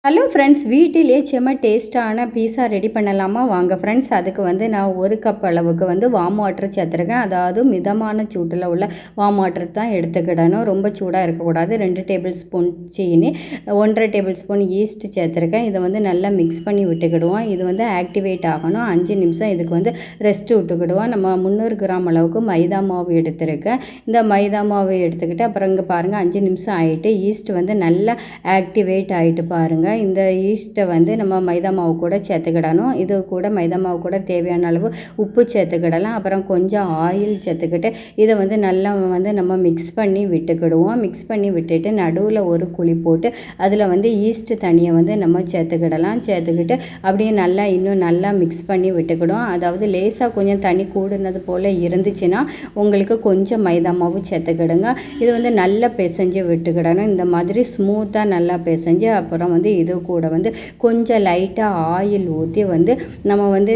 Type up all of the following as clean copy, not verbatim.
Hello friends, வீட்டிலே செம்ம டேஸ்ட்டான பீஸா ரெடி பண்ணலாமா? வாங்க ஃப்ரெண்ட்ஸ். அதுக்கு வந்து நான் 1 கப் அளவுக்கு வந்து வார்ம் வாட்டர் சேர்த்துருக்கேன். அதாவது மிதமான சூட்டில் உள்ள வார்ம் வாட்டர் தான் எடுத்துக்கிடணும். ரொம்ப சூடாக இருக்கக்கூடாது. 2 டேபிள் ஸ்பூன் சீனி, 1.5 டேபிள் ஸ்பூன் ஈஸ்ட் சேர்த்துருக்கேன். இதை வந்து நல்லா மிக்ஸ் பண்ணி விட்டுக்கிடுவோம். இது வந்து ஆக்டிவேட் ஆகணும். 5 நிமிஷம் இதுக்கு வந்து ரெஸ்ட்டு விட்டுக்கிடுவோம். நம்ம 300 கிராம் அளவுக்கு மைதா மாவு எடுத்துருக்கேன். இந்த மைதா மாவு எடுத்துக்கிட்டு அப்புறம் இங்கே பாருங்கள் 5 நிமிஷம் ஆகிட்டு ஈஸ்ட் வந்து நல்லா ஆக்டிவேட் ஆகிட்டு பாருங்கள். இந்த ஈஸ்ட்டை வந்து நம்ம மைதா மாவு கூட சேர்த்துக்கிடணும். இது கூட மைதா மாவு கூட தேவையான அளவு உப்பு சேர்த்துக்கிடலாம். அப்புறம் கொஞ்சம் ஆயில் சேர்த்துக்கிட்டு இதை வந்து நல்லா வந்து நம்ம மிக்ஸ் பண்ணி விட்டுக்கிடுவோம். மிக்ஸ் பண்ணி விட்டுட்டு நடுவில் ஒரு குழி போட்டு அதில் வந்து ஈஸ்ட் தண்ணியை வந்து நம்ம சேர்த்துக்கிடலாம். சேர்த்துக்கிட்டு அப்படியே நல்லா இன்னும் நல்லா மிக்ஸ் பண்ணி விட்டுக்கிடுவோம். அதாவது லேசாக கொஞ்சம் தண்ணி கூடுனது போல் இருந்துச்சுன்னா உங்களுக்கு கொஞ்சம் மைதா மாவு சேர்த்துக்கிடுங்க. இது வந்து நல்லா பிசைஞ்சு விட்டுக்கிடணும். இந்த மாதிரி ஸ்மூத்தாக நல்லா பிசைஞ்சு அப்புறம் வந்து இது கூட வந்து கொஞ்சம் லைட்டாக ஆயில் ஊற்றி வந்து நம்ம வந்து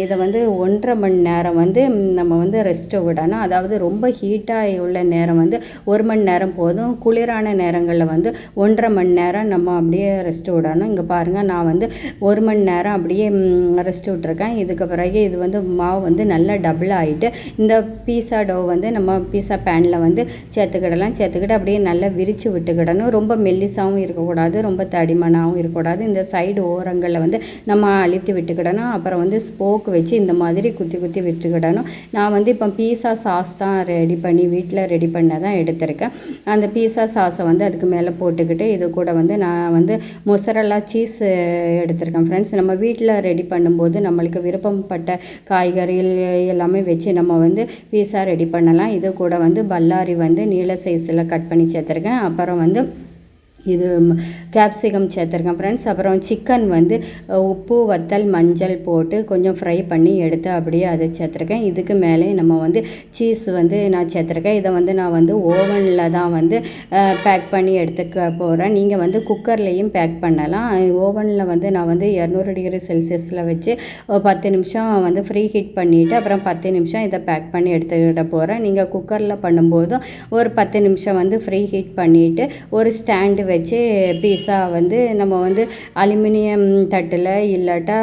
இதை வந்து 1.5 மணி நேரம் வந்து நம்ம வந்து ரெஸ்ட்டு விடணும். அதாவது ரொம்ப ஹீட்டாக உள்ள நேரம் வந்து 1 மணி நேரம் போதும். குளிரான நேரங்களில் வந்து 1.5 மணி நேரம் நம்ம அப்படியே ரெஸ்ட்டு விடணும். இங்கே பாருங்கள், நான் வந்து 1 மணி நேரம் அப்படியே ரெஸ்ட்டு விட்டுருக்கேன். இதுக்கு பிறகு இது வந்து மாவு வந்து நல்லா டபுள் ஆகிட்டு இந்த பீஸா டோ வந்து நம்ம பீஸா பேனில் வந்து சேர்த்துக்கிடலாம். சேர்த்துக்கிட்டு அப்படியே நல்லா விரித்து விட்டுக்கிடணும். ரொம்ப மெல்லிசாகவும் இருக்கக்கூடாது, ரொம்ப தடிமனாகவும் இருக்கக்கூடாது. இந்த சைடு ஓரங்களில் வந்து நம்ம அழுத்தி விட்டுக்கிடணும். அப்புறம் வந்து ஸ்போக் வச்சு இந்த மாதிரி குத்தி குத்தி விட்டுக்கிடணும். நான் வந்து இப்போ பீஸா சாஸ் தான் வீட்டில் ரெடி பண்ண தான் எடுத்திருக்கேன். அந்த பீஸா சாஸை வந்து அதுக்கு மேலே போட்டுக்கிட்டு இது கூட வந்து நான் வந்து மொசரல்லா சீஸ் எடுத்திருக்கேன். ஃப்ரெண்ட்ஸ், நம்ம வீட்டில் ரெடி பண்ணும்போது நம்மளுக்கு விருப்பப்பட்ட காய்கறிகள் எல்லாமே வச்சு நம்ம வந்து பீஸா ரெடி பண்ணலாம். இது கூட வந்து பல்லாரி வந்து நீள சைஸில் கட் பண்ணி சேர்த்துருக்கேன். அப்புறம் வந்து இது கேப்சிகம் சேர்த்துருக்கேன் ஃப்ரெண்ட்ஸ். அப்புறம் சிக்கன் வந்து உப்பு, வத்தல், மஞ்சள் போட்டு கொஞ்சம் ஃப்ரை பண்ணி எடுத்து அப்படியே அதை சேர்த்துருக்கேன். இதுக்கு மேலே நம்ம வந்து சீஸ் வந்து நான் சேர்த்துருக்கேன். இதை வந்து நான் வந்து ஓவனில் தான் வந்து பேக் பண்ணி எடுத்துக்க போகிறேன். நீங்கள் வந்து குக்கர்லேயும் பேக் பண்ணலாம். ஓவனில் வந்து நான் வந்து 200 டிகிரி செல்சியஸில் வச்சு 10 நிமிஷம் வந்து ஃப்ரீ ஹீட் பண்ணிவிட்டு அப்புறம் 10 நிமிஷம் இதை பேக் பண்ணி எடுத்துக்கிட போகிறேன். நீங்கள் குக்கரில் பண்ணும்போதும் ஒரு 10 நிமிஷம் வந்து ஃப்ரீ ஹீட் பண்ணிவிட்டு ஒரு ஸ்டாண்டு வச்சு பீஸா வந்து நம்ம வந்து அலுமினியம் தட்டில் இல்லாட்டா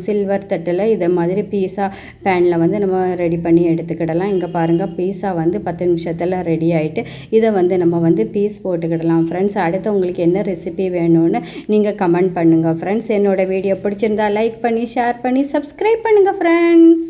சில்வர் தட்டில் இதை மாதிரி பீஸா பேனில் வந்து நம்ம ரெடி பண்ணி எடுத்துக்கிடலாம். இங்கே பாருங்கள், பீஸா வந்து 10 நிமிஷத்தில் ரெடி ஆகிட்டு இதை வந்து நம்ம வந்து பீஸ் போட்டுக்கிடலாம். ஃப்ரெண்ட்ஸ், அடுத்து உங்களுக்கு என்ன ரெசிபி வேணும்னு நீங்கள் கமெண்ட் பண்ணுங்கள். ஃப்ரெண்ட்ஸ், என்னோடய வீடியோ பிடிச்சிருந்தா லைக் பண்ணி ஷேர் பண்ணி சப்ஸ்கிரைப் பண்ணுங்கள் ஃப்ரெண்ட்ஸ்.